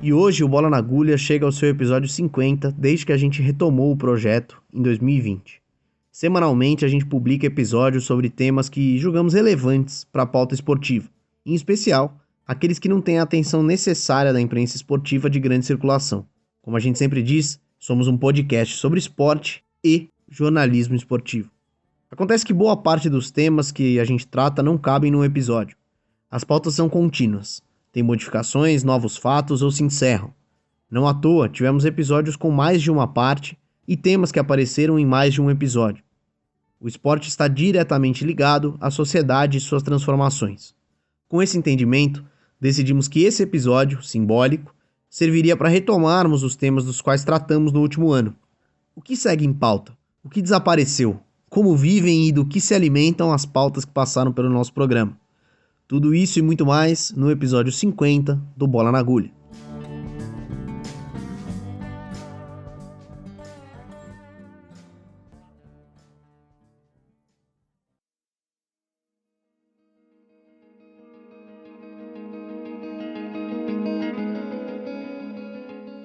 E hoje o Bola na Agulha chega ao seu episódio 50, desde que a gente retomou o projeto em 2020. Semanalmente a gente publica episódios sobre temas que julgamos relevantes para a pauta esportiva, em especial aqueles que não têm a atenção necessária da imprensa esportiva de grande circulação. Como a gente sempre diz, somos um podcast sobre esporte e jornalismo esportivo. Acontece que boa parte dos temas que a gente trata não cabem num episódio. As pautas são contínuas, tem modificações, novos fatos ou se encerram. Não à toa, tivemos episódios com mais de uma parte e temas que apareceram em mais de um episódio. O esporte está diretamente ligado à sociedade e suas transformações. Com esse entendimento, decidimos que esse episódio, simbólico, serviria para retomarmos os temas dos quais tratamos no último ano. O que segue em pauta? O que desapareceu? Como vivem e do que se alimentam as pautas que passaram pelo nosso programa? Tudo isso e muito mais no episódio 50 do Bola na Agulha.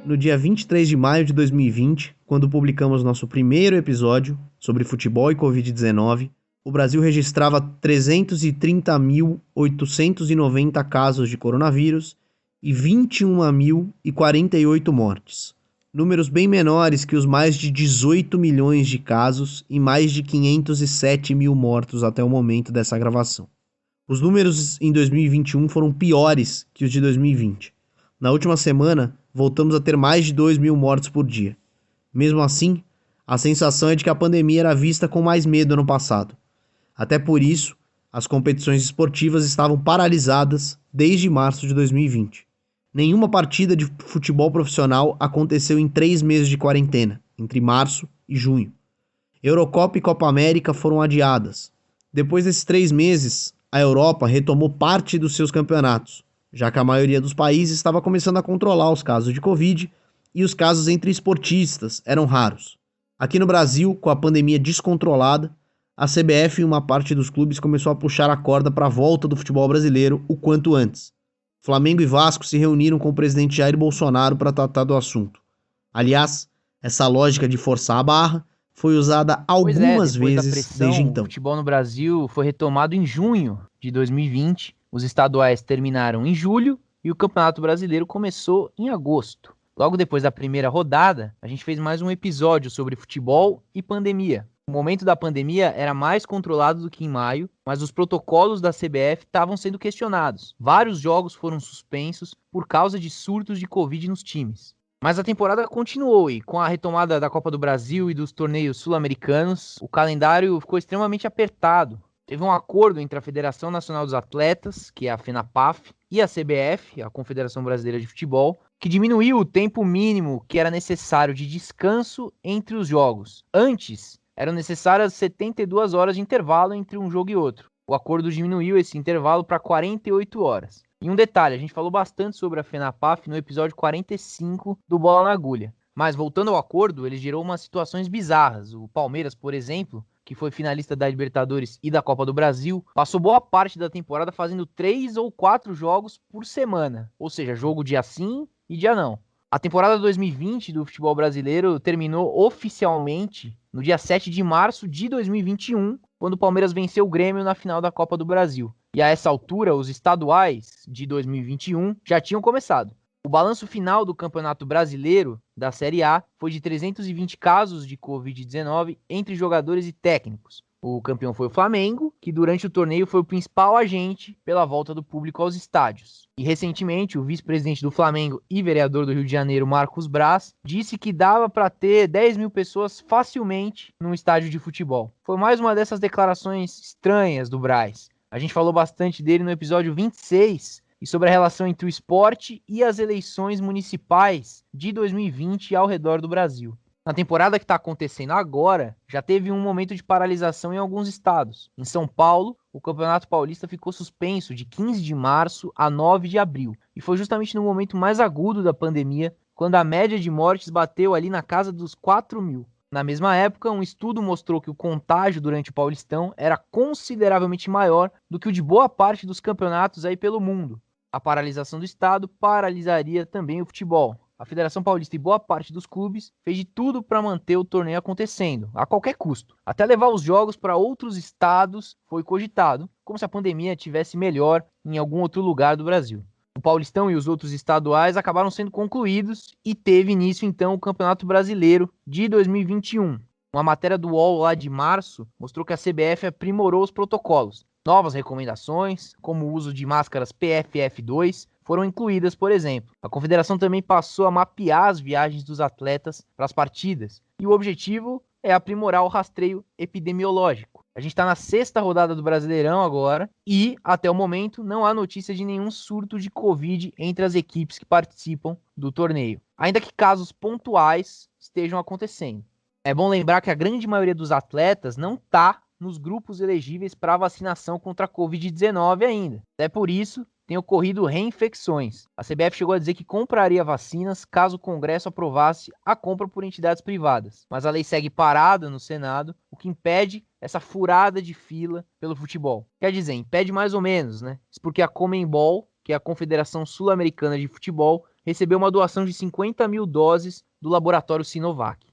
No dia 23 de maio de 2020, quando publicamos nosso primeiro episódio sobre futebol e Covid-19, o Brasil registrava 330.890 casos de coronavírus e 21.048 mortes. Números bem menores que os mais de 18 milhões de casos e mais de 507 mil mortos até o momento dessa gravação. Os números em 2021 foram piores que os de 2020. Na última semana, voltamos a ter mais de 2.000 mortes por dia. Mesmo assim, a sensação é de que a pandemia era vista com mais medo ano passado. Até por isso, as competições esportivas estavam paralisadas desde março de 2020. Nenhuma partida de futebol profissional aconteceu em 3 meses de quarentena, entre março e junho. Eurocopa e Copa América foram adiadas. Depois desses 3 meses, a Europa retomou parte dos seus campeonatos, já que a maioria dos países estava começando a controlar os casos de Covid e os casos entre esportistas eram raros. Aqui no Brasil, com a pandemia descontrolada, a CBF e uma parte dos clubes começou a puxar a corda para a volta do futebol brasileiro o quanto antes. Flamengo e Vasco se reuniram com o presidente Jair Bolsonaro para tratar do assunto. Aliás, essa lógica de forçar a barra foi usada algumas vezes desde então. O futebol no Brasil foi retomado em junho de 2020. Os estaduais terminaram em julho e o Campeonato Brasileiro começou em agosto. Logo depois da primeira rodada, a gente fez mais um episódio sobre futebol e pandemia. O momento da pandemia era mais controlado do que em maio, mas os protocolos da CBF estavam sendo questionados. Vários jogos foram suspensos por causa de surtos de Covid nos times. Mas a temporada continuou e com a retomada da Copa do Brasil e dos torneios sul-americanos, o calendário ficou extremamente apertado. Teve um acordo entre a Federação Nacional dos Atletas, que é a FENAPAF, e a CBF, a Confederação Brasileira de Futebol, que diminuiu o tempo mínimo que era necessário de descanso entre os jogos. Antes, eram necessárias 72 horas de intervalo entre um jogo e outro. O acordo diminuiu esse intervalo para 48 horas. E um detalhe, a gente falou bastante sobre a FENAPAF no episódio 45 do Bola na Agulha. Mas voltando ao acordo, ele gerou umas situações bizarras. O Palmeiras, por exemplo, que foi finalista da Libertadores e da Copa do Brasil, passou boa parte da temporada fazendo 3 ou 4 jogos por semana. Ou seja, jogo dia sim e dia não. A temporada 2020 do futebol brasileiro terminou oficialmente no dia 7 de março de 2021, quando o Palmeiras venceu o Grêmio na final da Copa do Brasil. E a essa altura, os estaduais de 2021 já tinham começado. O balanço final do Campeonato Brasileiro da Série A foi de 320 casos de Covid-19 entre jogadores e técnicos. O campeão foi o Flamengo, que durante o torneio foi o principal agente pela volta do público aos estádios. E recentemente, o vice-presidente do Flamengo e vereador do Rio de Janeiro, Marcos Braz, disse que dava para ter 10 mil pessoas facilmente num estádio de futebol. Foi mais uma dessas declarações estranhas do Braz. A gente falou bastante dele no episódio 26, e sobre a relação entre o esporte e as eleições municipais de 2020 ao redor do Brasil. Na temporada que está acontecendo agora, já teve um momento de paralisação em alguns estados. Em São Paulo, o Campeonato Paulista ficou suspenso de 15 de março a 9 de abril. E foi justamente no momento mais agudo da pandemia, quando a média de mortes bateu ali na casa dos 4.000. Na mesma época, um estudo mostrou que o contágio durante o Paulistão era consideravelmente maior do que o de boa parte dos campeonatos aí pelo mundo. A paralisação do Estado paralisaria também o futebol. A Federação Paulista e boa parte dos clubes fez de tudo para manter o torneio acontecendo, a qualquer custo. Até levar os jogos para outros estados foi cogitado, como se a pandemia tivesse melhor em algum outro lugar do Brasil. O Paulistão e os outros estaduais acabaram sendo concluídos e teve início então o Campeonato Brasileiro de 2021. Uma matéria do UOL lá de março mostrou que a CBF aprimorou os protocolos. Novas recomendações, como o uso de máscaras PFF2, foram incluídas, por exemplo. A confederação também passou a mapear as viagens dos atletas para as partidas. E o objetivo é aprimorar o rastreio epidemiológico. A gente está na 6ª rodada do Brasileirão agora e, até o momento, não há notícia de nenhum surto de Covid entre as equipes que participam do torneio. Ainda que casos pontuais estejam acontecendo. É bom lembrar que a grande maioria dos atletas não está nos grupos elegíveis para vacinação contra a Covid-19 ainda. Até por isso, tem ocorrido reinfecções. A CBF chegou a dizer que compraria vacinas caso o Congresso aprovasse a compra por entidades privadas. Mas a lei segue parada no Senado, o que impede essa furada de fila pelo futebol. Quer dizer, impede mais ou menos, né? Isso porque a Conmebol, que é a Confederação Sul-Americana de Futebol, recebeu uma doação de 50 mil doses do laboratório Sinovac.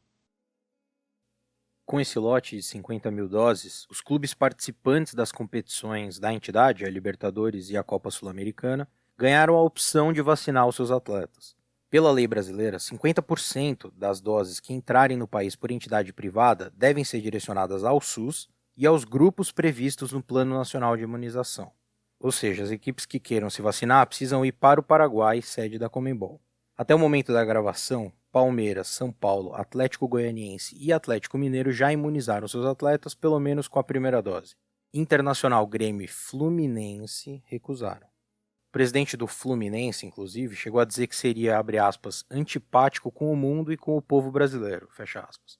Com esse lote de 50 mil doses, os clubes participantes das competições da entidade, a Libertadores e a Copa Sul-Americana, ganharam a opção de vacinar os seus atletas. Pela lei brasileira, 50% das doses que entrarem no país por entidade privada devem ser direcionadas ao SUS e aos grupos previstos no Plano Nacional de Imunização. Ou seja, as equipes que queiram se vacinar precisam ir para o Paraguai, sede da Conmebol. Até o momento da gravação, Palmeiras, São Paulo, Atlético Goianiense e Atlético Mineiro já imunizaram seus atletas pelo menos com a primeira dose. Internacional, Grêmio e Fluminense recusaram. O presidente do Fluminense, inclusive, chegou a dizer que seria, abre aspas, antipático com o mundo e com o povo brasileiro, fecha aspas.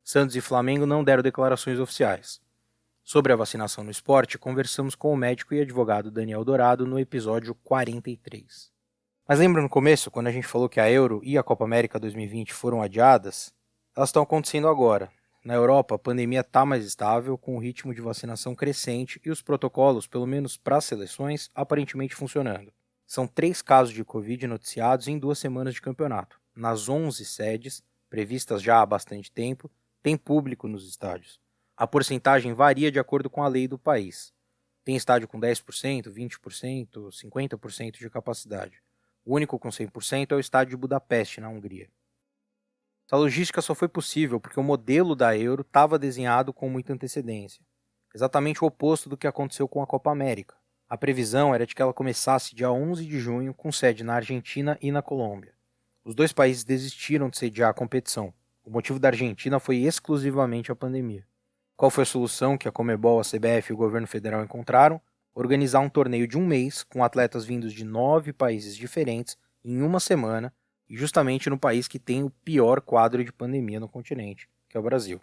Santos e Flamengo não deram declarações oficiais. Sobre a vacinação no esporte, conversamos com o médico e advogado Daniel Dourado no episódio 43. Mas lembra no começo, quando a gente falou que a Euro e a Copa América 2020 foram adiadas? Elas estão acontecendo agora. Na Europa, a pandemia está mais estável, com o ritmo de vacinação crescente e os protocolos, pelo menos para as seleções, aparentemente funcionando. São 3 casos de Covid noticiados em 2 semanas de campeonato. Nas 11 sedes, previstas já há bastante tempo, tem público nos estádios. A porcentagem varia de acordo com a lei do país. Tem estádio com 10%, 20%, 50% de capacidade. O único com 100% é o estádio de Budapeste, na Hungria. Essa logística só foi possível porque o modelo da Euro estava desenhado com muita antecedência. Exatamente o oposto do que aconteceu com a Copa América. A previsão era de que ela começasse dia 11 de junho, com sede na Argentina e na Colômbia. Os 2 países desistiram de sediar a competição. O motivo da Argentina foi exclusivamente a pandemia. Qual foi a solução que a Conmebol, a CBF e o governo federal encontraram? Organizar um torneio de 1 mês com atletas vindos de 9 países diferentes em 1 semana e justamente no país que tem o pior quadro de pandemia no continente, que é o Brasil.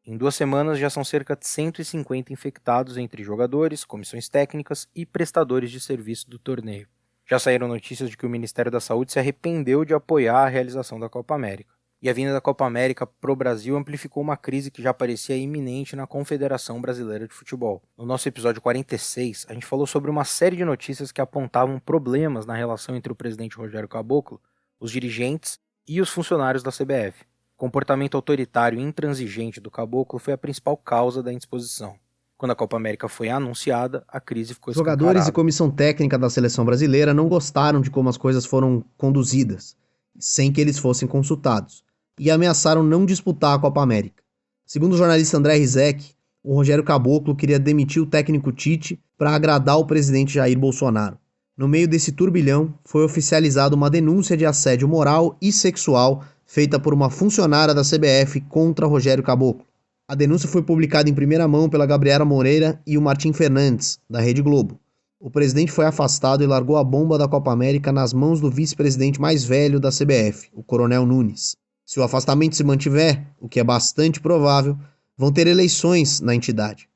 Em 2 semanas já são cerca de 150 infectados entre jogadores, comissões técnicas e prestadores de serviço do torneio. Já saíram notícias de que o Ministério da Saúde se arrependeu de apoiar a realização da Copa América. E a vinda da Copa América para o Brasil amplificou uma crise que já parecia iminente na Confederação Brasileira de Futebol. No nosso episódio 46, a gente falou sobre uma série de notícias que apontavam problemas na relação entre o presidente Rogério Caboclo, os dirigentes e os funcionários da CBF. O comportamento autoritário e intransigente do Caboclo foi a principal causa da indisposição. Quando a Copa América foi anunciada, a crise ficou escancarada. Jogadores e comissão técnica da seleção brasileira não gostaram de como as coisas foram conduzidas, sem que eles fossem consultados, e ameaçaram não disputar a Copa América. Segundo o jornalista André Rizek, o Rogério Caboclo queria demitir o técnico Tite para agradar o presidente Jair Bolsonaro. No meio desse turbilhão, foi oficializada uma denúncia de assédio moral e sexual feita por uma funcionária da CBF contra Rogério Caboclo. A denúncia foi publicada em primeira mão pela Gabriela Moreira e o Martim Fernandes, da Rede Globo. O presidente foi afastado e largou a bomba da Copa América nas mãos do vice-presidente mais velho da CBF, o Coronel Nunes. Se o afastamento se mantiver, o que é bastante provável, vão ter eleições na entidade.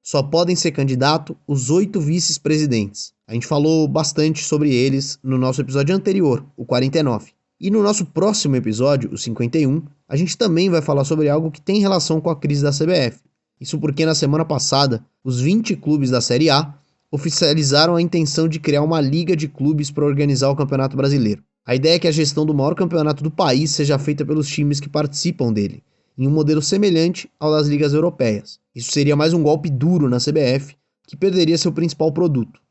Só podem ser candidatos os 8 vice-presidentes. A gente falou bastante sobre eles no nosso episódio anterior, o 49. E no nosso próximo episódio, o 51, a gente também vai falar sobre algo que tem relação com a crise da CBF. Isso porque na semana passada, os 20 clubes da Série A oficializaram a intenção de criar uma liga de clubes para organizar o Campeonato Brasileiro. A ideia é que a gestão do maior campeonato do país seja feita pelos times que participam dele, em um modelo semelhante ao das ligas europeias. Isso seria mais um golpe duro na CBF, que perderia seu principal produto.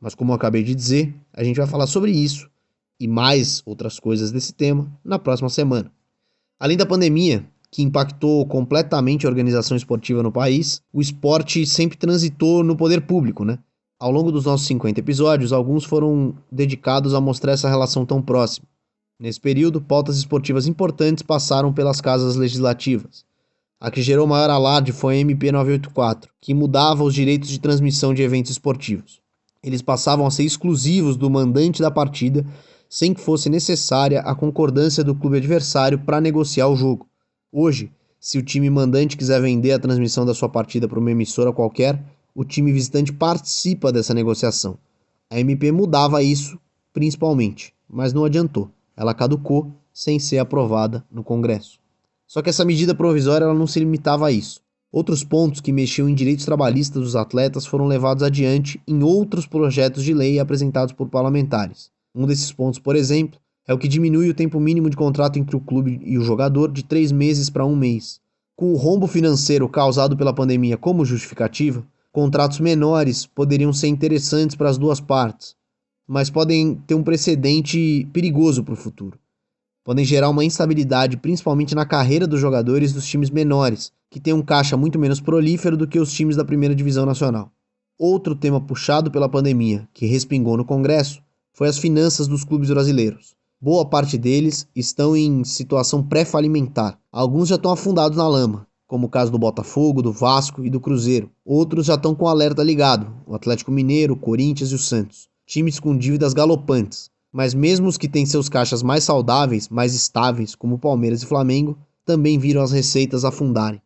Mas como eu acabei de dizer, a gente vai falar sobre isso e mais outras coisas desse tema na próxima semana. Além da pandemia, que impactou completamente a organização esportiva no país, o esporte sempre transitou no poder público, né? Ao longo dos nossos 50 episódios, alguns foram dedicados a mostrar essa relação tão próxima. Nesse período, pautas esportivas importantes passaram pelas casas legislativas. A que gerou maior alarde foi a MP 984, que mudava os direitos de transmissão de eventos esportivos. Eles passavam a ser exclusivos do mandante da partida, sem que fosse necessária a concordância do clube adversário para negociar o jogo. Hoje, se o time mandante quiser vender a transmissão da sua partida para uma emissora qualquer, o time visitante participa dessa negociação. A MP mudava isso, principalmente, mas não adiantou. Ela caducou sem ser aprovada no Congresso. Só que essa medida provisória ela não se limitava a isso. Outros pontos que mexiam em direitos trabalhistas dos atletas foram levados adiante em outros projetos de lei apresentados por parlamentares. Um desses pontos, por exemplo, é o que diminui o tempo mínimo de contrato entre o clube e o jogador de 3 meses para 1 mês. Com o rombo financeiro causado pela pandemia como justificativa, contratos menores poderiam ser interessantes para as duas partes, mas podem ter um precedente perigoso para o futuro. Podem gerar uma instabilidade principalmente na carreira dos jogadores dos times menores, que têm um caixa muito menos prolífero do que os times da primeira divisão nacional. Outro tema puxado pela pandemia, que respingou no Congresso, foi as finanças dos clubes brasileiros. Boa parte deles estão em situação pré-falimentar. Alguns já estão afundados na lama, como o caso do Botafogo, do Vasco e do Cruzeiro. Outros já estão com o alerta ligado, o Atlético Mineiro, o Corinthians e o Santos. Times com dívidas galopantes. Mas mesmo os que têm seus caixas mais saudáveis, mais estáveis, como Palmeiras e Flamengo, também viram as receitas afundarem.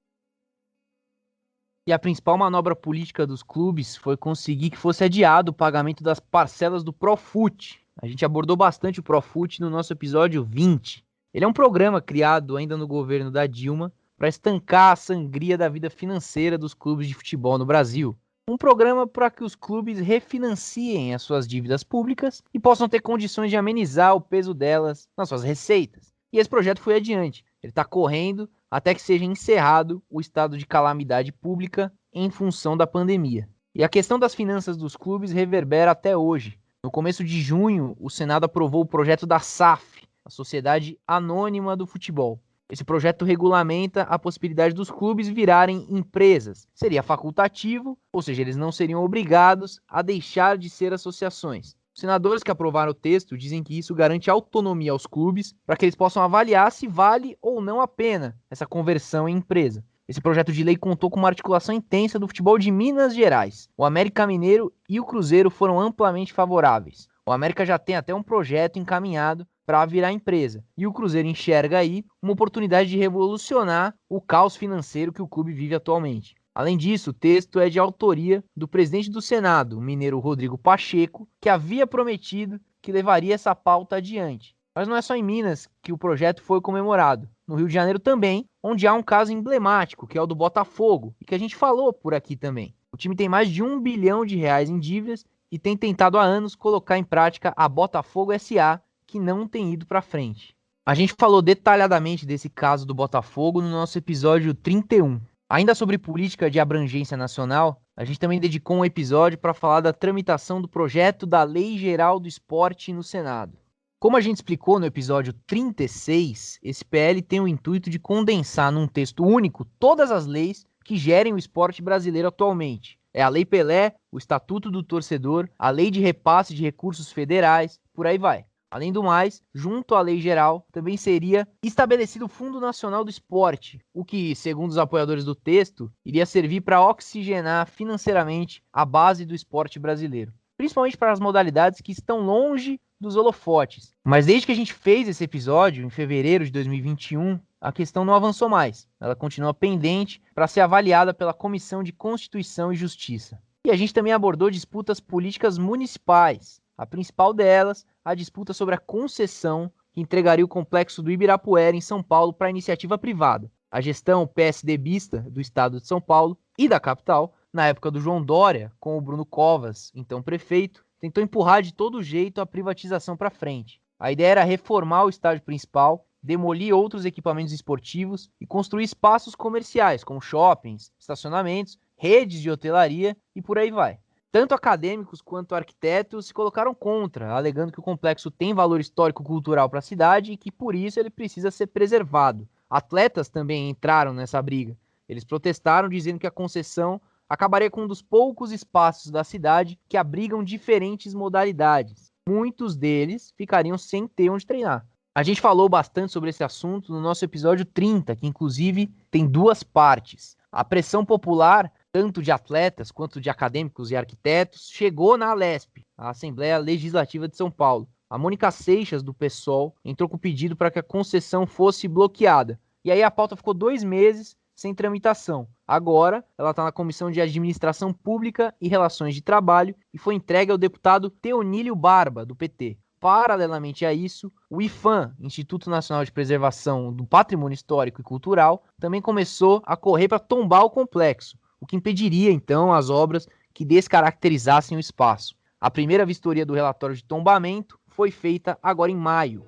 E a principal manobra política dos clubes foi conseguir que fosse adiado o pagamento das parcelas do Profut. A gente abordou bastante o Profut no nosso episódio 20. Ele é um programa criado ainda no governo da Dilma para estancar a sangria da vida financeira dos clubes de futebol no Brasil. Um programa para que os clubes refinanciem as suas dívidas públicas e possam ter condições de amenizar o peso delas nas suas receitas. E esse projeto foi adiante. Ele está correndo até que seja encerrado o estado de calamidade pública em função da pandemia. E a questão das finanças dos clubes reverbera até hoje. No começo de junho, o Senado aprovou o projeto da SAF, a Sociedade Anônima do Futebol. Esse projeto regulamenta a possibilidade dos clubes virarem empresas. Seria facultativo, ou seja, eles não seriam obrigados a deixar de ser associações. Os senadores que aprovaram o texto dizem que isso garante autonomia aos clubes para que eles possam avaliar se vale ou não a pena essa conversão em empresa. Esse projeto de lei contou com uma articulação intensa do futebol de Minas Gerais. O América Mineiro e o Cruzeiro foram amplamente favoráveis. O América já tem até um projeto encaminhado para virar empresa. E o Cruzeiro enxerga aí uma oportunidade de revolucionar o caos financeiro que o clube vive atualmente. Além disso, o texto é de autoria do presidente do Senado, o mineiro Rodrigo Pacheco, que havia prometido que levaria essa pauta adiante. Mas não é só em Minas que o projeto foi comemorado. No Rio de Janeiro também, onde há um caso emblemático, que é o do Botafogo, e que a gente falou por aqui também. O time tem mais de R$1 bilhão em dívidas e tem tentado há anos colocar em prática a Botafogo SA, que não tem ido para frente. A gente falou detalhadamente desse caso do Botafogo no nosso episódio 31. Ainda sobre política de abrangência nacional, a gente também dedicou um episódio para falar da tramitação do projeto da Lei Geral do Esporte no Senado. Como a gente explicou no episódio 36, esse PL tem o intuito de condensar num texto único todas as leis que gerem o esporte brasileiro atualmente. É a Lei Pelé, o Estatuto do Torcedor, a Lei de Repasse de Recursos Federais, por aí vai. Além do mais, junto à lei geral, também seria estabelecido o Fundo Nacional do Esporte, o que, segundo os apoiadores do texto, iria servir para oxigenar financeiramente a base do esporte brasileiro, principalmente para as modalidades que estão longe dos holofotes. Mas desde que a gente fez esse episódio, em fevereiro de 2021, a questão não avançou mais. Ela continua pendente para ser avaliada pela Comissão de Constituição e Justiça. E a gente também abordou disputas políticas municipais. A principal delas, a disputa sobre a concessão que entregaria o complexo do Ibirapuera em São Paulo para a iniciativa privada. A gestão PSDBista do estado de São Paulo e da capital na época do João Dória, com o Bruno Covas, então prefeito, tentou empurrar de todo jeito a privatização para frente. A ideia era reformar o estádio principal, demolir outros equipamentos esportivos e construir espaços comerciais, como shoppings, estacionamentos, redes de hotelaria e por aí vai. Tanto acadêmicos quanto arquitetos se colocaram contra, alegando que o complexo tem valor histórico-cultural para a cidade e que por isso ele precisa ser preservado. Atletas também entraram nessa briga. Eles protestaram dizendo que a concessão acabaria com um dos poucos espaços da cidade que abrigam diferentes modalidades. Muitos deles ficariam sem ter onde treinar. A gente falou bastante sobre esse assunto no nosso episódio 30, que inclusive tem 2 partes. A pressão popular, tanto de atletas quanto de acadêmicos e arquitetos, chegou na Alesp, a Assembleia Legislativa de São Paulo. A Mônica Seixas, do PSOL, entrou com pedido para que a concessão fosse bloqueada. E aí a pauta ficou 2 meses sem tramitação. Agora, ela está na Comissão de Administração Pública e Relações de Trabalho e foi entregue ao deputado Teonílio Barba, do PT. Paralelamente a isso, o IPHAN, Instituto Nacional de Preservação do Patrimônio Histórico e Cultural, também começou a correr para tombar o complexo, o que impediria, então, as obras que descaracterizassem o espaço. A primeira vistoria do relatório de tombamento foi feita agora em maio.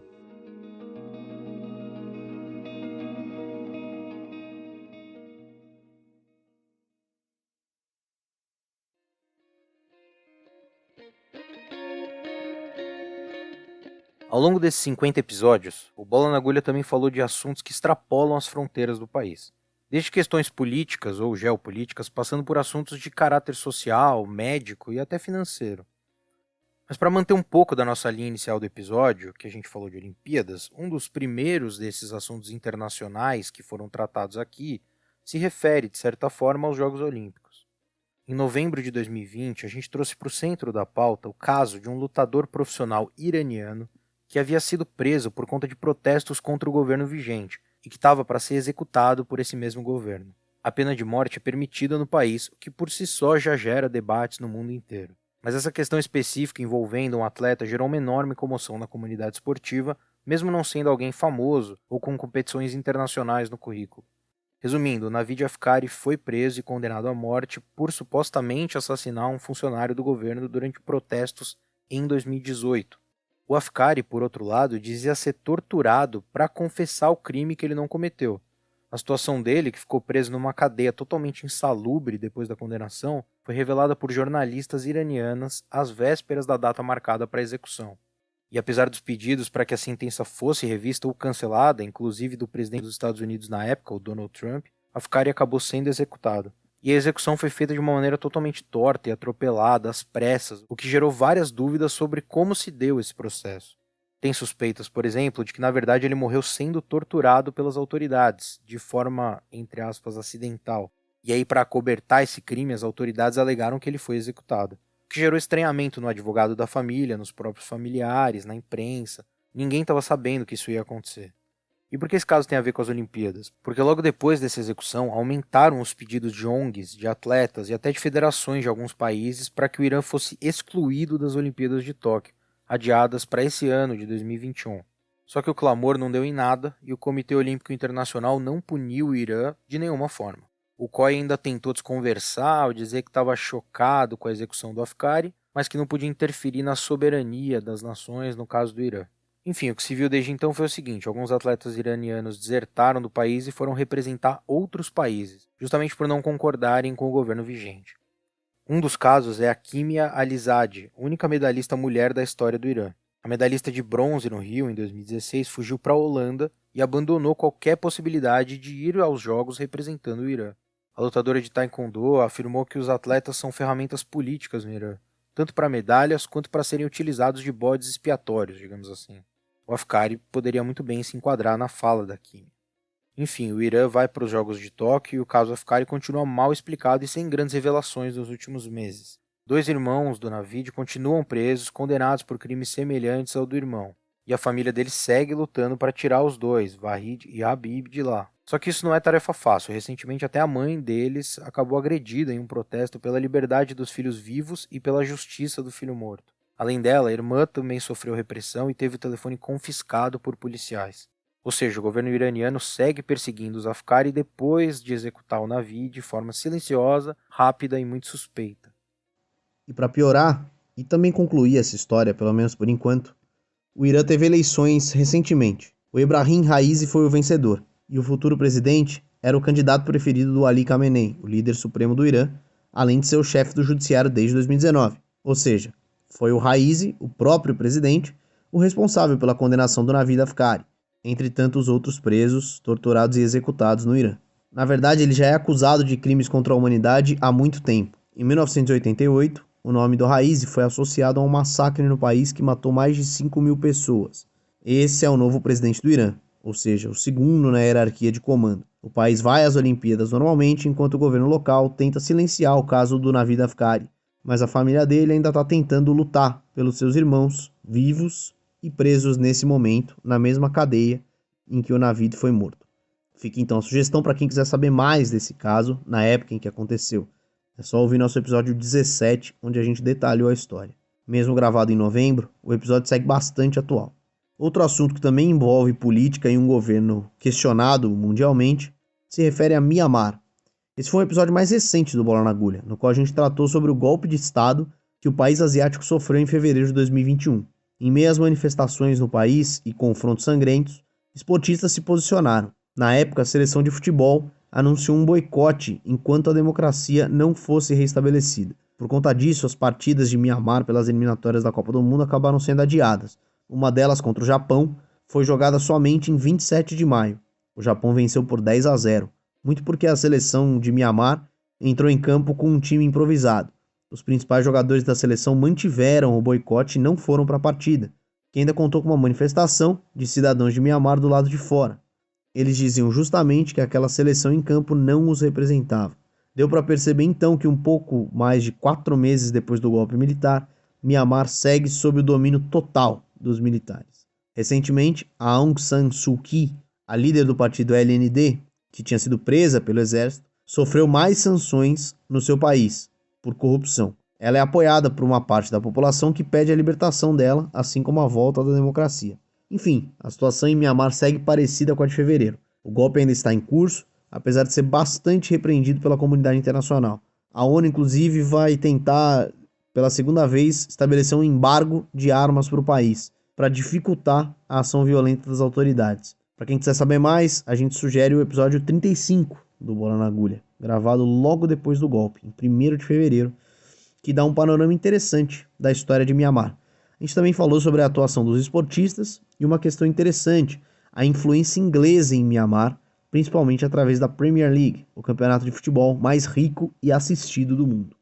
Ao longo desses 50 episódios, o Bola na Agulha também falou de assuntos que extrapolam as fronteiras do país. Desde questões políticas ou geopolíticas, passando por assuntos de caráter social, médico e até financeiro. Mas para manter um pouco da nossa linha inicial do episódio, que a gente falou de Olimpíadas, um dos primeiros desses assuntos internacionais que foram tratados aqui se refere, de certa forma, aos Jogos Olímpicos. Em novembro de 2020, a gente trouxe para o centro da pauta o caso de um lutador profissional iraniano que havia sido preso por conta de protestos contra o governo vigente e que estava para ser executado por esse mesmo governo. A pena de morte é permitida no país, o que por si só já gera debates no mundo inteiro. Mas essa questão específica envolvendo um atleta gerou uma enorme comoção na comunidade esportiva, mesmo não sendo alguém famoso ou com competições internacionais no currículo. Resumindo, Navid Afkari foi preso e condenado à morte por supostamente assassinar um funcionário do governo durante protestos em 2018. O Afkari, por outro lado, dizia ser torturado para confessar o crime que ele não cometeu. A situação dele, que ficou preso numa cadeia totalmente insalubre depois da condenação, foi revelada por jornalistas iranianas às vésperas da data marcada para a execução. E apesar dos pedidos para que a sentença fosse revista ou cancelada, inclusive do presidente dos Estados Unidos na época, o Donald Trump, Afkari acabou sendo executado. E a execução foi feita de uma maneira totalmente torta e atropelada, às pressas, o que gerou várias dúvidas sobre como se deu esse processo. Tem suspeitas, por exemplo, de que na verdade ele morreu sendo torturado pelas autoridades, de forma, entre aspas, acidental. E aí, para acobertar esse crime, as autoridades alegaram que ele foi executado. O que gerou estranhamento no advogado da família, nos próprios familiares, na imprensa. Ninguém estava sabendo que isso ia acontecer. E por que esse caso tem a ver com as Olimpíadas? Porque logo depois dessa execução, aumentaram os pedidos de ONGs, de atletas e até de federações de alguns países para que o Irã fosse excluído das Olimpíadas de Tóquio, adiadas para esse ano de 2021. Só que o clamor não deu em nada e o Comitê Olímpico Internacional não puniu o Irã de nenhuma forma. O COI ainda tentou desconversar ao dizer que estava chocado com a execução do Afkari, mas que não podia interferir na soberania das nações no caso do Irã. Enfim, o que se viu desde então foi o seguinte: alguns atletas iranianos desertaram do país e foram representar outros países, justamente por não concordarem com o governo vigente. Um dos casos é a Kimia Alizadeh, única medalhista mulher da história do Irã. A medalhista de bronze no Rio, em 2016, fugiu para a Holanda e abandonou qualquer possibilidade de ir aos Jogos representando o Irã. A lutadora de Taekwondo afirmou que os atletas são ferramentas políticas no Irã, tanto para medalhas quanto para serem utilizados de bodes expiatórios, digamos assim. O Afkari poderia muito bem se enquadrar na fala da Kimia. Enfim, o Irã vai para os Jogos de Tóquio e o caso Afkari continua mal explicado e sem grandes revelações nos últimos meses. 2 irmãos do Navid continuam presos, condenados por crimes semelhantes ao do irmão. E a família dele segue lutando para tirar os dois, Vahid e Habib, de lá. Só que isso não é tarefa fácil. Recentemente até a mãe deles acabou agredida em um protesto pela liberdade dos filhos vivos e pela justiça do filho morto. Além dela, a irmã também sofreu repressão e teve o telefone confiscado por policiais. Ou seja, o governo iraniano segue perseguindo os Afkari depois de executar o Navi de forma silenciosa, rápida e muito suspeita. E para piorar, e também concluir essa história, pelo menos por enquanto, o Irã teve eleições recentemente. O Ebrahim Raisi foi o vencedor, e o futuro presidente era o candidato preferido do Ali Khamenei, o líder supremo do Irã, além de ser o chefe do judiciário desde 2019. Ou seja, foi o Raisi, o próprio presidente, o responsável pela condenação do Navid Afkari, entre tantos outros presos, torturados e executados no Irã. Na verdade, ele já é acusado de crimes contra a humanidade há muito tempo. Em 1988, o nome do Raisi foi associado a um massacre no país que matou mais de 5.000 pessoas. Esse é o novo presidente do Irã, ou seja, o segundo na hierarquia de comando. O país vai às Olimpíadas normalmente, enquanto o governo local tenta silenciar o caso do Navid Afkari, mas a família dele ainda está tentando lutar pelos seus irmãos, vivos e presos nesse momento, na mesma cadeia em que o Navid foi morto. Fica então a sugestão para quem quiser saber mais desse caso, na época em que aconteceu. É só ouvir nosso episódio 17, onde a gente detalhou a história. Mesmo gravado em novembro, o episódio segue bastante atual. Outro assunto que também envolve política e um governo questionado mundialmente se refere a Mianmar. Esse foi um episódio mais recente do Bola na Agulha, no qual a gente tratou sobre o golpe de Estado que o país asiático sofreu em fevereiro de 2021. Em meio às manifestações no país e confrontos sangrentos, esportistas se posicionaram. Na época, a seleção de futebol anunciou um boicote enquanto a democracia não fosse restabelecida. Por conta disso, as partidas de Mianmar pelas eliminatórias da Copa do Mundo acabaram sendo adiadas. Uma delas, contra o Japão, foi jogada somente em 27 de maio. O Japão venceu por 10-0, muito porque a seleção de Mianmar entrou em campo com um time improvisado. Os principais jogadores da seleção mantiveram o boicote e não foram para a partida, que ainda contou com uma manifestação de cidadãos de Mianmar do lado de fora. Eles diziam justamente que aquela seleção em campo não os representava. Deu para perceber então que um pouco mais de 4 meses depois do golpe militar, Mianmar segue sob o domínio total dos militares. Recentemente, a Aung San Suu Kyi, a líder do partido LND, que tinha sido presa pelo exército, sofreu mais sanções no seu país, por corrupção. Ela é apoiada por uma parte da população que pede a libertação dela, assim como a volta da democracia. Enfim, a situação em Mianmar segue parecida com a de fevereiro. O golpe ainda está em curso, apesar de ser bastante repreendido pela comunidade internacional. A ONU, inclusive, vai tentar, pela segunda vez, estabelecer um embargo de armas para o país, para dificultar a ação violenta das autoridades. Para quem quiser saber mais, a gente sugere o episódio 35 do Bola na Agulha, gravado logo depois do golpe, em 1º de fevereiro, que dá um panorama interessante da história de Mianmar. A gente também falou sobre a atuação dos esportistas e uma questão interessante, a influência inglesa em Mianmar, principalmente através da Premier League, o campeonato de futebol mais rico e assistido do mundo.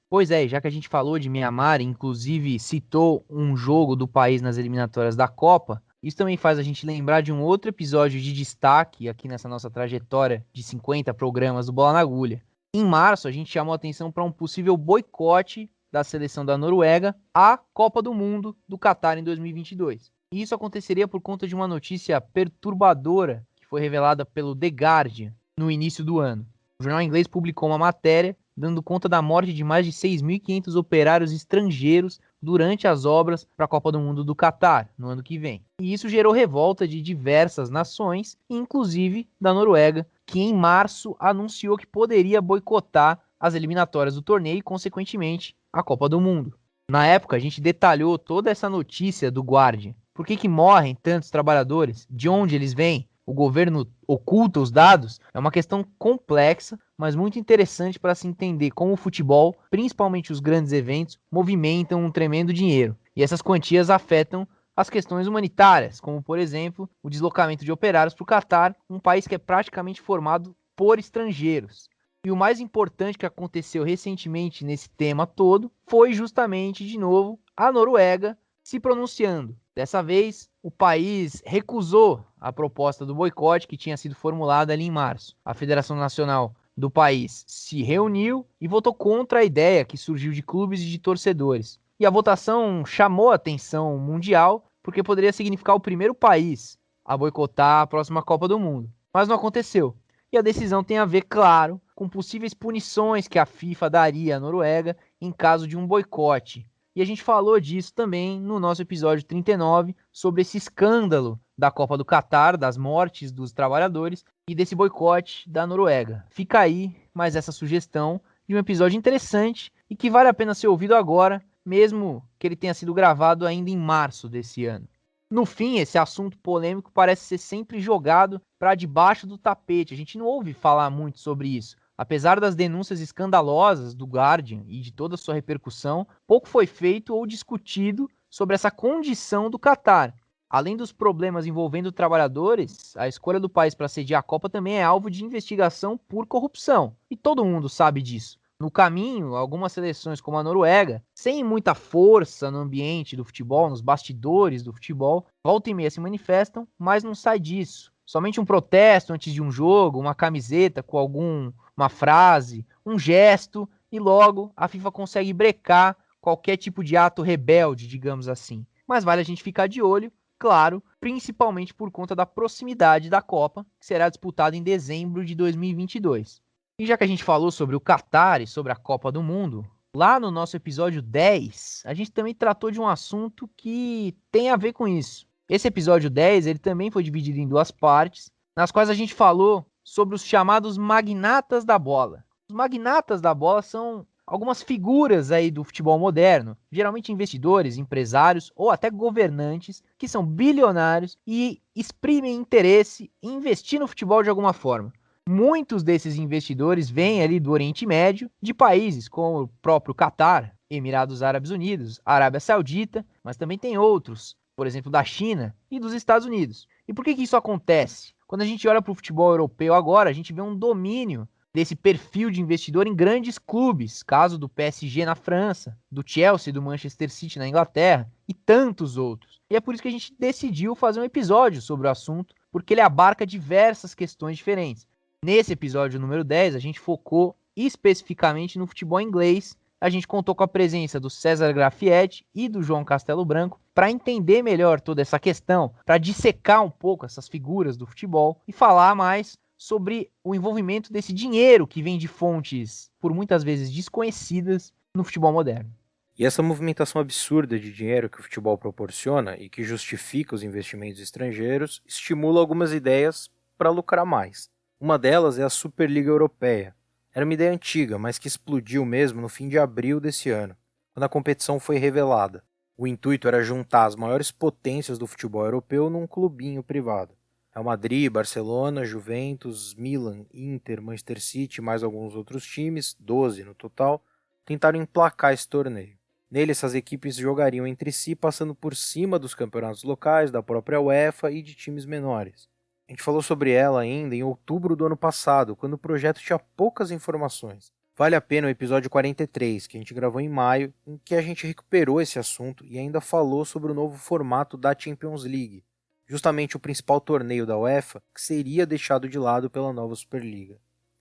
Pois é, já que a gente falou de Mianmar, inclusive citou um jogo do país nas eliminatórias da Copa, isso também faz a gente lembrar de um outro episódio de destaque aqui nessa nossa trajetória de 50 programas do Bola na Agulha. Em março, a gente chamou a atenção para um possível boicote da seleção da Noruega à Copa do Mundo do Catar em 2022. E isso aconteceria por conta de uma notícia perturbadora que foi revelada pelo The Guardian no início do ano. O jornal inglês publicou uma matéria dando conta da morte de mais de 6.500 operários estrangeiros durante as obras para a Copa do Mundo do Catar, no ano que vem. E isso gerou revolta de diversas nações, inclusive da Noruega, que em março anunciou que poderia boicotar as eliminatórias do torneio e, consequentemente, a Copa do Mundo. Na época, a gente detalhou toda essa notícia do Guardian. Por que morrem tantos trabalhadores? De onde eles vêm? O governo oculta os dados? É uma questão complexa, mas muito interessante para se entender como o futebol, principalmente os grandes eventos, movimentam um tremendo dinheiro. E essas quantias afetam as questões humanitárias, como, por exemplo, o deslocamento de operários para o Catar, um país que é praticamente formado por estrangeiros. E o mais importante que aconteceu recentemente nesse tema todo foi justamente, de novo, a Noruega se pronunciando. Dessa vez, o país recusou a proposta do boicote que tinha sido formulada ali em março. A Federação Nacional do país se reuniu e votou contra a ideia que surgiu de clubes e de torcedores. E a votação chamou a atenção mundial porque poderia significar o primeiro país a boicotar a próxima Copa do Mundo. Mas não aconteceu. E a decisão tem a ver, claro, com possíveis punições que a FIFA daria à Noruega em caso de um boicote. E a gente falou disso também no nosso episódio 39, sobre esse escândalo da Copa do Catar, das mortes dos trabalhadores e desse boicote da Noruega. Fica aí mais essa sugestão de um episódio interessante e que vale a pena ser ouvido agora, mesmo que ele tenha sido gravado ainda em março desse ano. No fim, esse assunto polêmico parece ser sempre jogado para debaixo do tapete. A gente não ouve falar muito sobre isso. Apesar das denúncias escandalosas do Guardian e de toda a sua repercussão, pouco foi feito ou discutido sobre essa condição do Catar. Além dos problemas envolvendo trabalhadores, a escolha do país para sediar a Copa também é alvo de investigação por corrupção. E todo mundo sabe disso. No caminho, algumas seleções como a Noruega, sem muita força no ambiente do futebol, nos bastidores do futebol, volta e meia se manifestam, mas não sai disso. Somente um protesto antes de um jogo, uma camiseta com uma frase, um gesto, e logo a FIFA consegue brecar qualquer tipo de ato rebelde, digamos assim. Mas vale a gente ficar de olho, claro, principalmente por conta da proximidade da Copa, que será disputada em dezembro de 2022. E já que a gente falou sobre o Catar e sobre a Copa do Mundo, lá no nosso episódio 10, a gente também tratou de um assunto que tem a ver com isso. Esse episódio 10, ele também foi dividido em duas partes, nas quais a gente falou sobre os chamados magnatas da bola. Os magnatas da bola são algumas figuras aí do futebol moderno, geralmente investidores, empresários ou até governantes, que são bilionários e exprimem interesse em investir no futebol de alguma forma. Muitos desses investidores vêm ali do Oriente Médio, de países como o próprio Catar, Emirados Árabes Unidos, Arábia Saudita, mas também tem outros, por exemplo, da China e dos Estados Unidos. E por que isso acontece? Quando a gente olha para o futebol europeu agora, a gente vê um domínio desse perfil de investidor em grandes clubes, caso do PSG na França, do Chelsea, do Manchester City na Inglaterra e tantos outros. E é por isso que a gente decidiu fazer um episódio sobre o assunto, porque ele abarca diversas questões diferentes. Nesse episódio número 10, a gente focou especificamente no futebol inglês. A gente contou com a presença do César Grafietti e do João Castelo Branco para entender melhor toda essa questão, para dissecar um pouco essas figuras do futebol e falar mais sobre o envolvimento desse dinheiro que vem de fontes, por muitas vezes desconhecidas, no futebol moderno. E essa movimentação absurda de dinheiro que o futebol proporciona e que justifica os investimentos estrangeiros estimula algumas ideias para lucrar mais. Uma delas é a Superliga Europeia. Era uma ideia antiga, mas que explodiu mesmo no fim de abril desse ano, quando a competição foi revelada. O intuito era juntar as maiores potências do futebol europeu num clubinho privado. Real Madrid, Barcelona, Juventus, Milan, Inter, Manchester City e mais alguns outros times, 12 no total, tentaram emplacar esse torneio. Nele, essas equipes jogariam entre si, passando por cima dos campeonatos locais, da própria UEFA e de times menores. A gente falou sobre ela ainda em outubro do ano passado, quando o projeto tinha poucas informações. Vale a pena o episódio 43, que a gente gravou em maio, em que a gente recuperou esse assunto e ainda falou sobre o novo formato da Champions League, justamente o principal torneio da UEFA, que seria deixado de lado pela nova Superliga.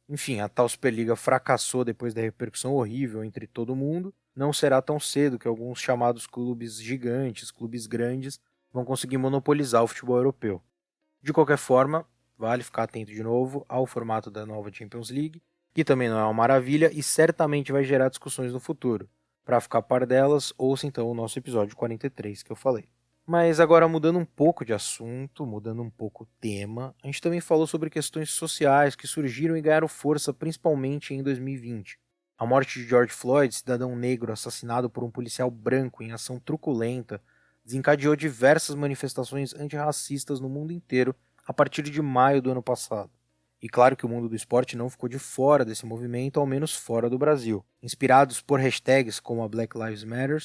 Enfim, a tal Superliga fracassou depois da repercussão horrível entre todo mundo. Não será tão cedo que alguns chamados clubes gigantes, clubes grandes, vão conseguir monopolizar o futebol europeu. De qualquer forma, vale ficar atento de novo ao formato da nova Champions League, que também não é uma maravilha e certamente vai gerar discussões no futuro. Para ficar a par delas, ouça então o nosso episódio 43 que eu falei. Mas agora mudando um pouco de assunto, mudando um pouco o tema, a gente também falou sobre questões sociais que surgiram e ganharam força principalmente em 2020. A morte de George Floyd, cidadão negro assassinado por um policial branco em ação truculenta, desencadeou diversas manifestações antirracistas no mundo inteiro a partir de maio do ano passado. E claro que o mundo do esporte não ficou de fora desse movimento, ao menos fora do Brasil. Inspirados por hashtags como a Black Lives Matter,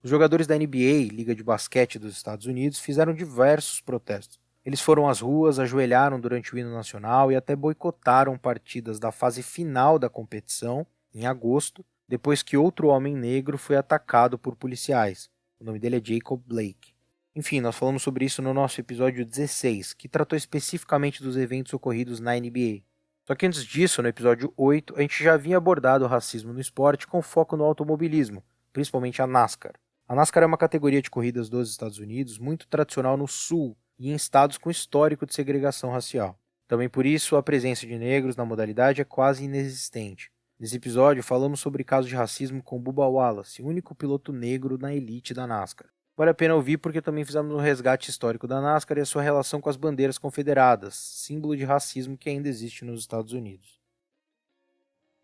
os jogadores da NBA, Liga de Basquete dos Estados Unidos, fizeram diversos protestos. Eles foram às ruas, ajoelharam durante o hino nacional e até boicotaram partidas da fase final da competição, em agosto, depois que outro homem negro foi atacado por policiais. O nome dele é Jacob Blake. Enfim, nós falamos sobre isso no nosso episódio 16, que tratou especificamente dos eventos ocorridos na NBA. Só que antes disso, no episódio 8, a gente já havia abordado o racismo no esporte com foco no automobilismo, principalmente a NASCAR. A NASCAR é uma categoria de corridas dos Estados Unidos muito tradicional no sul e em estados com histórico de segregação racial. Também por isso, a presença de negros na modalidade é quase inexistente. Nesse episódio, falamos sobre casos de racismo com Bubba Wallace, único piloto negro na elite da NASCAR. Vale a pena ouvir porque também fizemos um resgate histórico da NASCAR e a sua relação com as bandeiras confederadas, símbolo de racismo que ainda existe nos Estados Unidos.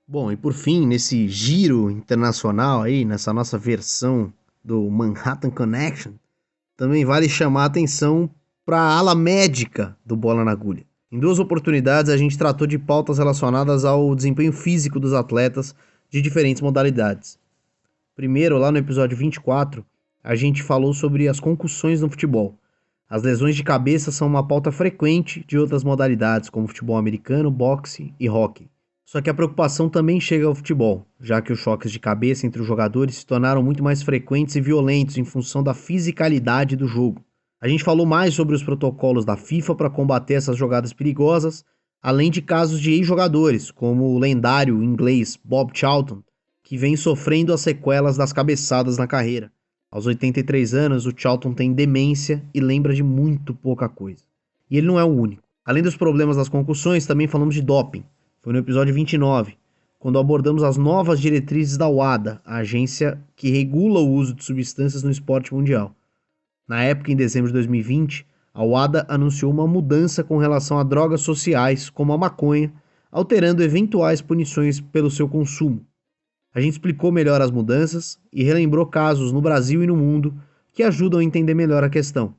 Bom, e por fim, nesse giro internacional aí, nessa nossa versão do Manhattan Connection, também vale chamar a atenção para a ala médica do Bola na Agulha. Em 2 oportunidades a gente tratou de pautas relacionadas ao desempenho físico dos atletas de diferentes modalidades. Primeiro, lá no episódio 24, a gente falou sobre as concussões no futebol. As lesões de cabeça são uma pauta frequente de outras modalidades, como futebol americano, boxe e hóquei. Só que a preocupação também chega ao futebol, já que os choques de cabeça entre os jogadores se tornaram muito mais frequentes e violentos em função da fisicalidade do jogo. A gente falou mais sobre os protocolos da FIFA para combater essas jogadas perigosas, além de casos de ex-jogadores, como o lendário inglês Bob Charlton, que vem sofrendo as sequelas das cabeçadas na carreira. Aos 83 anos, o Charlton tem demência e lembra de muito pouca coisa. E ele não é o único. Além dos problemas das concussões, também falamos de doping. Foi no episódio 29, quando abordamos as novas diretrizes da WADA, a agência que regula o uso de substâncias no esporte mundial. Na época, em dezembro de 2020, a WADA anunciou uma mudança com relação a drogas sociais, como a maconha, alterando eventuais punições pelo seu consumo. A gente explicou melhor as mudanças e relembrou casos no Brasil e no mundo que ajudam a entender melhor a questão.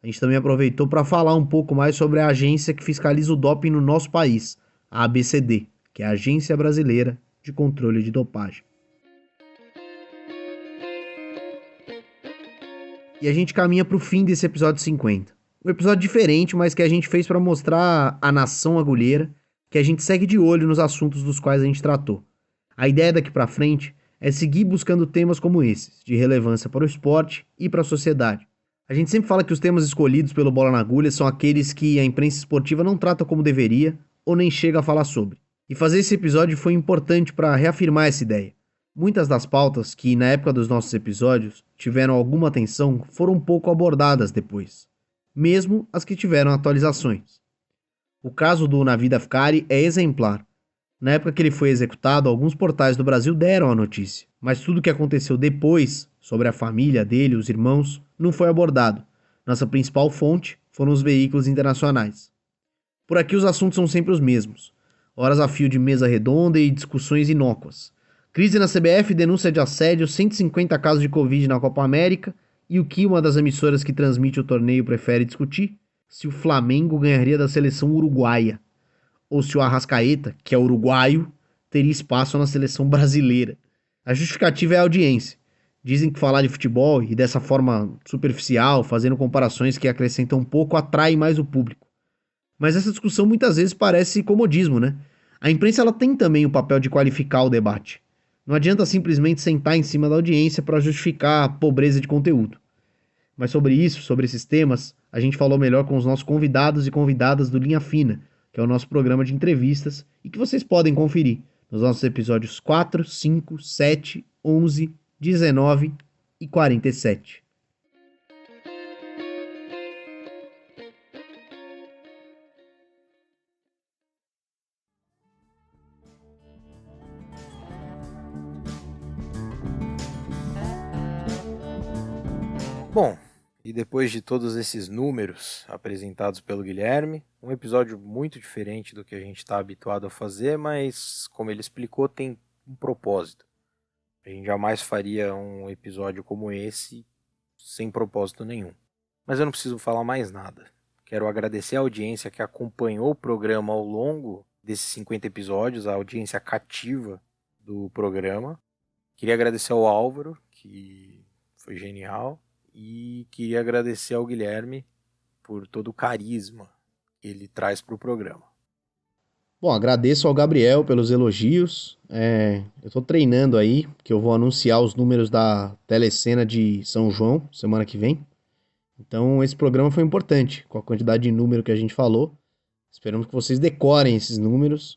A gente também aproveitou para falar um pouco mais sobre a agência que fiscaliza o doping no nosso país, a ABCD, que é a Agência Brasileira de Controle de Dopagem. E a gente caminha para o fim desse episódio 50. Um episódio diferente, mas que a gente fez para mostrar à nação agulheira que a gente segue de olho nos assuntos dos quais a gente tratou. A ideia daqui para frente é seguir buscando temas como esses, de relevância para o esporte e para a sociedade. A gente sempre fala que os temas escolhidos pelo Bola na Agulha são aqueles que a imprensa esportiva não trata como deveria ou nem chega a falar sobre. E fazer esse episódio foi importante para reafirmar essa ideia. Muitas das pautas que, na época dos nossos episódios, tiveram alguma atenção foram pouco abordadas depois, mesmo as que tiveram atualizações. O caso do Navid Afkari é exemplar. Na época que ele foi executado, alguns portais do Brasil deram a notícia, mas tudo o que aconteceu depois, sobre a família dele, os irmãos, não foi abordado. Nossa principal fonte foram os veículos internacionais. Por aqui os assuntos são sempre os mesmos. Horas a fio de mesa redonda e discussões inócuas. Crise na CBF, denúncia de assédio, 150 casos de Covid na Copa América e o que uma das emissoras que transmite o torneio prefere discutir? Se o Flamengo ganharia da seleção uruguaia. Ou se o Arrascaeta, que é uruguaio, teria espaço na seleção brasileira. A justificativa é a audiência. Dizem que falar de futebol e dessa forma superficial, fazendo comparações que acrescentam pouco, atrai mais o público. Mas essa discussão muitas vezes parece comodismo, né? A imprensa ela tem também o papel de qualificar o debate. Não adianta simplesmente sentar em cima da audiência para justificar a pobreza de conteúdo. Mas sobre isso, sobre esses temas, a gente falou melhor com os nossos convidados e convidadas do Linha Fina, que é o nosso programa de entrevistas e que vocês podem conferir nos nossos episódios 4, 5, 7, 11, 19 e 47. Bom, e depois de todos esses números apresentados pelo Guilherme, um episódio muito diferente do que a gente está habituado a fazer, mas, como ele explicou, tem um propósito. A gente jamais faria um episódio como esse sem propósito nenhum. Mas eu não preciso falar mais nada. Quero agradecer a audiência que acompanhou o programa ao longo desses 50 episódios, a audiência cativa do programa. Queria agradecer ao Álvaro, que foi genial. E queria agradecer ao Guilherme por todo o carisma que ele traz para o programa. Bom, agradeço ao Gabriel pelos elogios. Eu estou treinando aí, que eu vou anunciar os números da telecena de São João semana que vem. Então esse programa foi importante, com a quantidade de número que a gente falou. Esperamos que vocês decorem esses números.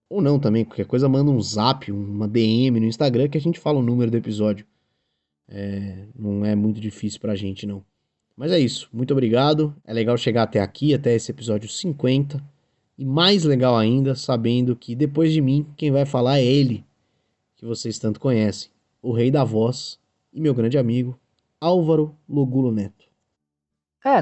Ou não também, qualquer coisa manda um zap, uma DM no Instagram que a gente fala o número do episódio. Não é muito difícil pra gente, não. Mas é isso, muito obrigado. É legal chegar até aqui, até esse episódio 50. E mais legal ainda, sabendo que depois de mim, quem vai falar é ele, que vocês tanto conhecem. O rei da voz e meu grande amigo, Álvaro Logulo Neto.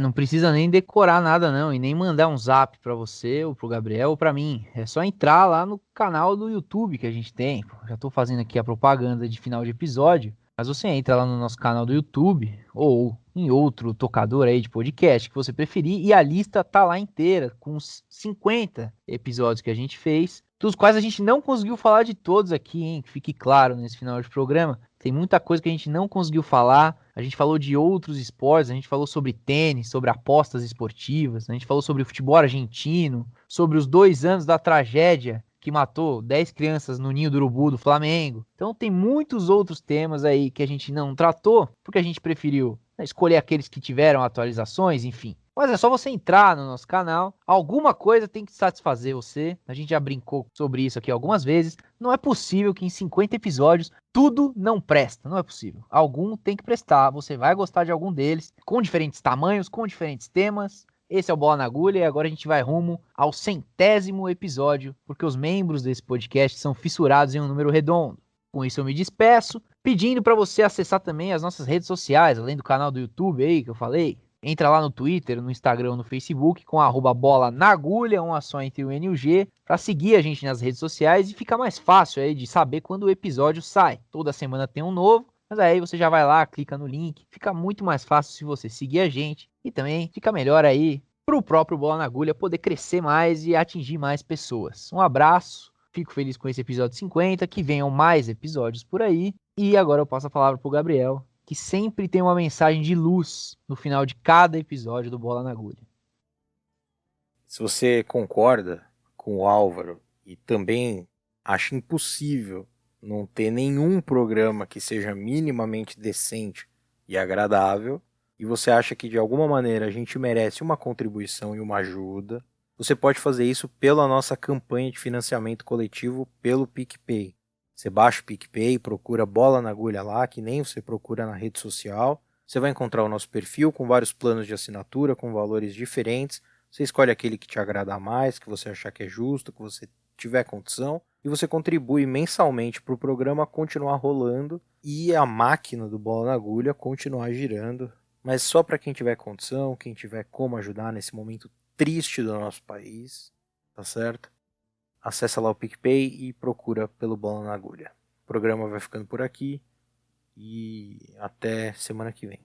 Não precisa nem decorar nada não, e nem mandar um zap pra você, ou pro Gabriel, ou pra mim. É só entrar lá no canal do YouTube que a gente tem. Já tô fazendo aqui a propaganda de final de episódio, mas você entra lá no nosso canal do YouTube, ou em outro tocador aí de podcast que você preferir, e a lista tá lá inteira, com uns 50 episódios que a gente fez, dos quais a gente não conseguiu falar de todos aqui, hein? Que fique claro nesse final de programa. Tem muita coisa que a gente não conseguiu falar. A gente falou de outros esportes, a gente falou sobre tênis, sobre apostas esportivas, a gente falou sobre o futebol argentino, sobre os 2 anos da tragédia que matou 10 crianças no Ninho do Urubu do Flamengo. Então tem muitos outros temas aí que a gente não tratou, porque a gente preferiu escolher aqueles que tiveram atualizações, enfim. Mas é só você entrar no nosso canal, alguma coisa tem que satisfazer você. A gente já brincou sobre isso aqui algumas vezes. Não é possível que em 50 episódios tudo não presta, não é possível. Algum tem que prestar, você vai gostar de algum deles, com diferentes tamanhos, com diferentes temas. Esse é o Bola na Agulha e agora a gente vai rumo ao 100º episódio, porque os membros desse podcast são fissurados em um número redondo. Com isso eu me despeço, pedindo para você acessar também as nossas redes sociais, além do canal do YouTube aí que eu falei. Entra lá no Twitter, no Instagram, no Facebook com @bola na agulha, uma só entre o N e o G, para seguir a gente nas redes sociais e fica mais fácil aí de saber quando o episódio sai. Toda semana tem um novo, mas aí você já vai lá, clica no link, fica muito mais fácil se você seguir a gente e também fica melhor aí para o próprio Bola na Agulha poder crescer mais e atingir mais pessoas. Um abraço, fico feliz com esse episódio 50, que venham mais episódios por aí e agora eu passo a palavra pro Gabriel, que sempre tem uma mensagem de luz no final de cada episódio do Bola na Agulha. Se você concorda com o Álvaro e também acha impossível não ter nenhum programa que seja minimamente decente e agradável, e você acha que de alguma maneira a gente merece uma contribuição e uma ajuda, você pode fazer isso pela nossa campanha de financiamento coletivo pelo PicPay. Você baixa o PicPay, procura Bola na Agulha lá, que nem você procura na rede social. Você vai encontrar o nosso perfil com vários planos de assinatura, com valores diferentes. Você escolhe aquele que te agrada mais, que você achar que é justo, que você tiver condição. E você contribui mensalmente para o programa continuar rolando e a máquina do Bola na Agulha continuar girando. Mas só para quem tiver condição, quem tiver como ajudar nesse momento triste do nosso país, tá certo? Acessa lá o PicPay e procura pelo Bola na Agulha. O programa vai ficando por aqui e até semana que vem.